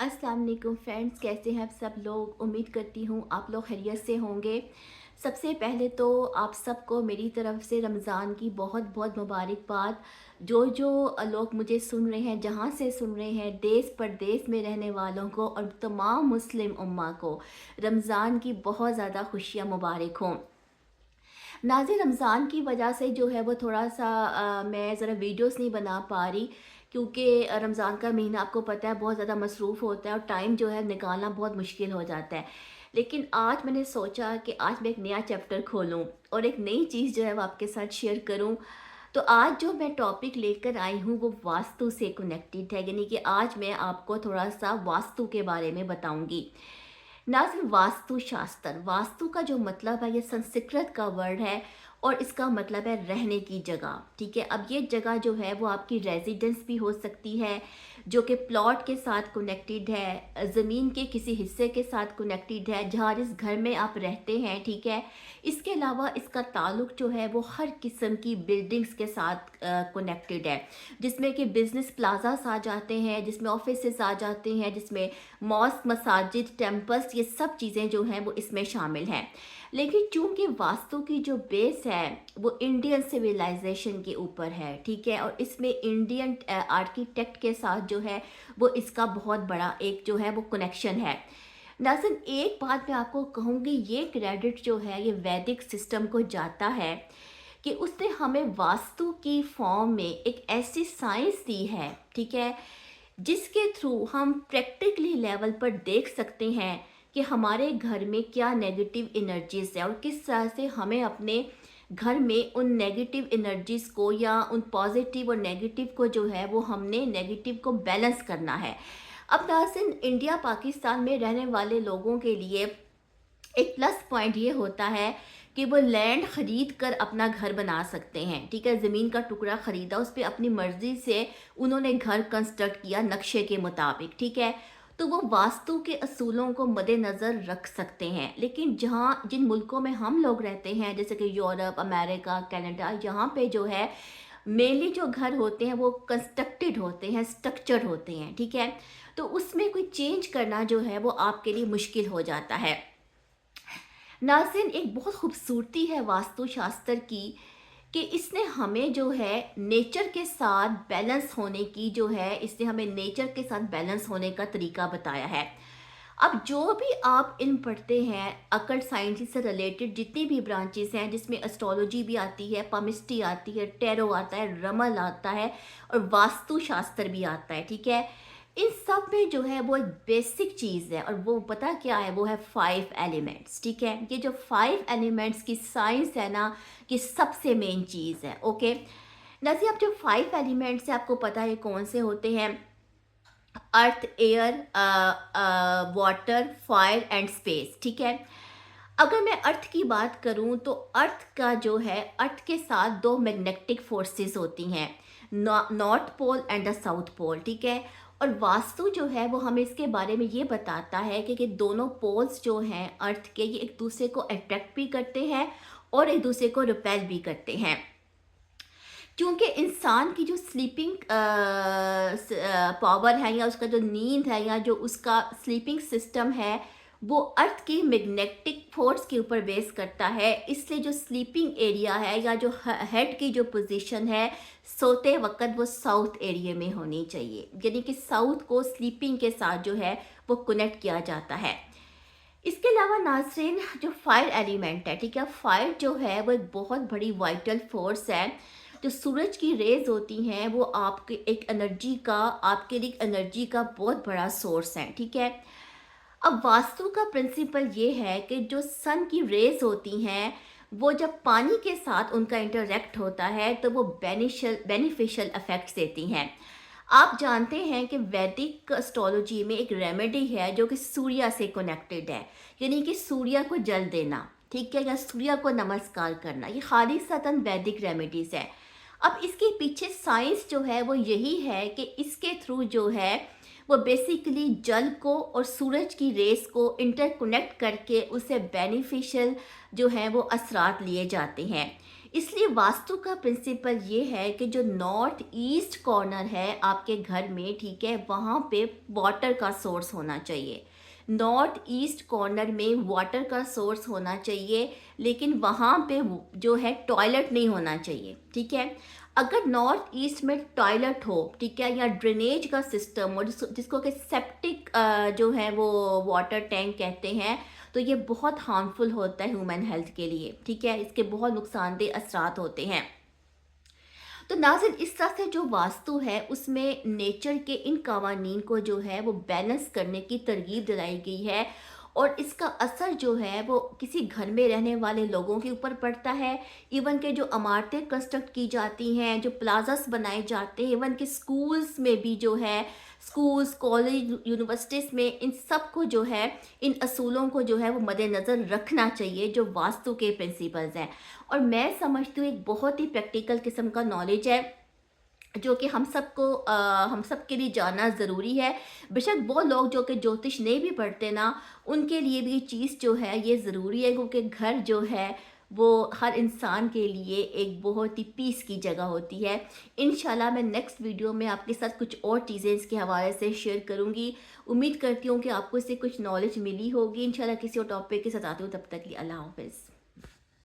अस्सलाम वालेकुम फ्रेंड्स, कैसे हैं आप सब लोग। उम्मीद करती हूँ आप लोग खैरियत से होंगे। सबसे पहले तो आप सबको मेरी तरफ से रमज़ान की बहुत बहुत मुबारकबाद। जो जो लोग मुझे सुन रहे हैं, जहाँ से सुन रहे हैं, देश परदेश में रहने वालों को और तमाम मुस्लिम उम्मा को रमज़ान की बहुत ज़्यादा खुशियाँ मुबारक हों। नाज़िर, रमज़ान की वजह से जो है वो थोड़ा-सा मैं ज़रा वीडियोस नहीं बना पा रही, क्योंकि रमज़ान का महीना आपको पता है बहुत ज़्यादा मसरूफ़ होता है और टाइम जो है निकालना बहुत मुश्किल हो जाता है। लेकिन आज मैंने सोचा कि आज मैं एक नया चैप्टर खोलूँ और एक नई चीज़ जो है वो आपके साथ शेयर करूँ। तो आज जो मैं टॉपिक लेकर आई हूँ वो वास्तु से कनेक्टेड है, यानी कि आज मैं आपको थोड़ा-सा वास्तु के बारे में बताऊँगी। ना सिर्फ वास्तु शास्त्र, वास्तु का जो मतलब है ये संस्कृत का वर्ड है और इसका मतलब है रहने की जगह। ठीक है, अब ये जगह जो है वो आपकी रेजिडेंस भी हो सकती है, जो कि प्लॉट के साथ कनेक्टेड है, ज़मीन के किसी हिस्से के साथ कनेक्टेड है जहाँ जिस घर में आप रहते हैं। ठीक है, इसके अलावा इसका ताल्लुक जो है वो हर किस्म की बिल्डिंग्स के साथ कनेक्टेड है, जिसमें कि बिजनेस प्लाजास आ जाते हैं, जिसमें ऑफिसेस आ जाते हैं, जिसमें मॉस्क, मसाजिद, टेम्पल्स, ये सब चीज़ें जो हैं वो इसमें शामिल हैं। लेकिन चूंकि वास्तु की जो बेस है वो इंडियन सिविलाइजेशन के ऊपर है, ठीक है, और इसमें इंडियन आर्किटेक्ट के साथ जो है वो इसका बहुत बड़ा एक जो है वो कनेक्शन है। नाज़रीन, एक बात मैं आपको कहूँगी, ये क्रेडिट जो है ये वैदिक सिस्टम को जाता है कि उसने हमें वास्तु की फॉर्म में एक ऐसी साइंस दी है, ठीक है, जिसके थ्रू हम प्रैक्टिकली लेवल पर देख सकते हैं कि हमारे घर में क्या नेगेटिव एनर्जीज है और किस तरह से हमें अपने घर में उन नेगेटिव एनर्जीज को या उन पॉजिटिव और नेगेटिव को जो है वो हमने नेगेटिव को बैलेंस करना है। अब नाज़रीन, इंडिया पाकिस्तान में रहने वाले लोगों के लिए एक प्लस पॉइंट ये होता है कि वो लैंड खरीद कर अपना घर बना सकते हैं। ठीक है, ज़मीन का टुकड़ा खरीदा, उस पर अपनी मर्जी से उन्होंने घर कंस्ट्रक्ट किया नक्शे के मुताबिक। ठीक है, तो वो वास्तु के असूलों को मद्देनज़र रख सकते हैं। लेकिन जहाँ जिन मुल्कों में हम लोग रहते हैं, जैसे कि यूरोप, अमेरिका, कनाडा, यहाँ पे जो है मेनली जो घर होते हैं वो कंस्ट्रक्टेड होते हैं, स्ट्रक्चर्ड होते हैं। ठीक है, तो उसमें कोई चेंज करना जो है वो आपके लिए मुश्किल हो जाता है। नाज़रीन, एक बहुत खूबसूरती है वास्तुशास्त्र की कि इसने हमें जो है नेचर के साथ बैलेंस होने की जो है, इसने हमें नेचर के साथ बैलेंस होने का तरीका बताया है। अब जो भी आप इन पढ़ते हैं, अकल्ट साइंस से रिलेटेड जितनी भी ब्रांचेस हैं, जिसमें एस्ट्रोलॉजी भी आती है, पामिस्ट्री आती है, टैरो आता है, रमल आता है और वास्तुशास्त्र भी आता है। ठीक है, इन सब में जो है वो एक बेसिक चीज़ है और वो पता क्या है, वो है 5 एलिमेंट्स। ठीक है, ये जो 5 एलिमेंट्स की साइंस है ना, कि सबसे मेन चीज़ है। ओके, नज़ी, अब जो 5 एलिमेंट्स है आपको पता है कौन से होते हैं? Earth, air, water, fire and space. ठीक है, अगर मैं अर्थ की बात करूं तो अर्थ का जो है, अर्थ के साथ दो मैग्नेटिक फोर्सेस होती हैं, north pole and the south pole. ठीक है, और वास्तु जो है वो हमें इसके बारे में ये बताता है कि दोनों पोल्स जो हैं अर्थ के, ये एक दूसरे को अट्रैक्ट भी करते हैं और एक दूसरे को रिपेल भी करते हैं। क्योंकि इंसान की जो स्लीपिंग पावर है या उसका जो नींद है या जो उसका स्लीपिंग सिस्टम है वो अर्थ की मैग्नेटिक फोर्स के ऊपर बेस करता है। इसलिए जो स्लीपिंग एरिया है या जो हेड की जो पोजीशन है सोते वक्त वो साउथ एरिया में होनी चाहिए, यानी कि साउथ को स्लीपिंग के साथ जो है वो कनेक्ट किया जाता है। इसके अलावा नाज़रीन, जो फायर एलिमेंट है, ठीक है, फायर जो है वो एक बहुत बड़ी वाइटल फोर्स है। जो सूरज की रेज होती हैं वो आपके एक एनर्जी का, आपके लिए एनर्जी का बहुत बड़ा सोर्स है। ठीक है, अब वास्तु का प्रिंसिपल ये है कि जो सन की रेज होती हैं वो जब पानी के साथ उनका इंटरेक्ट होता है तो वो बेनिफिशियल इफेक्ट्स देती हैं। आप जानते हैं कि वैदिक एस्ट्रोलॉजी में एक रेमेडी है जो कि सूर्य से कनेक्टेड है, यानी कि सूर्य को जल देना। ठीक है, या सूर्य को नमस्कार करना, ये खालिसतन वैदिक रेमेडीज है। अब इसके पीछे साइंस जो है वो यही है कि इसके थ्रू जो है वो बेसिकली जल को और सूरज की रेस को इंटरकनेक्ट करके उसे बेनिफिशियल जो है वो असरात लिए जाते हैं। इसलिए वास्तु का प्रिंसिपल ये है कि जो नॉर्थ ईस्ट कॉर्नर है आपके घर में, ठीक है, वहाँ पे वाटर का सोर्स होना चाहिए। नॉर्थ ईस्ट कॉर्नर में वाटर का सोर्स होना चाहिए, लेकिन वहाँ पे जो है टॉयलेट नहीं होना चाहिए, ठीक है। अगर नॉर्थ ईस्ट में टॉयलेट हो, ठीक है, या ड्रेनेज का सिस्टम हो, जिसको कि सेप्टिक जो है वो वाटर टैंक कहते हैं, तो ये बहुत हार्मफुल होता है ह्यूमन हेल्थ के लिए, ठीक है। इसके बहुत नुकसानदेह असरात होते हैं। तो नाज़रीन, इस तरह से जो वास्तु है उसमें नेचर के इन कवानीन को जो है वो बैलेंस करने की तरगीब दिलाई गई है, और इसका असर जो है वो किसी घर में रहने वाले लोगों के ऊपर पड़ता है। इवन के जो इमारतें कंस्ट्रक्ट की जाती हैं, जो प्लाजास बनाए जाते हैं, इवन के स्कूल्स में भी जो है, स्कूल्स, कॉलेज, यूनिवर्सिटीज़ में, इन सब को जो है, इन असूलों को जो है वो मद्देनज़र रखना चाहिए, जो वास्तु के प्रिंसिपल्स हैं। और मैं समझती हूँ एक बहुत ही प्रैक्टिकल किस्म का नॉलेज है, जो कि हम सब के लिए जानना ज़रूरी है। बेशक वो लोग जो कि ज्योतिष नहीं भी पढ़ते ना, उनके लिए भी ये चीज़ जो है ये ज़रूरी है, क्योंकि घर जो है वो हर इंसान के लिए एक बहुत ही पीस की जगह होती है। इंशाल्लाह मैं नेक्स्ट वीडियो में आपके साथ कुछ और चीज़ें इसके हवाले से शेयर करूँगी। उम्मीद करती हूँ कि आपको इससे कुछ नॉलेज मिली होगी। इंशाल्लाह किसी और टॉपिक के साथ आती हूँ, तब तक के लिए अल्लाह हाफ़िज़।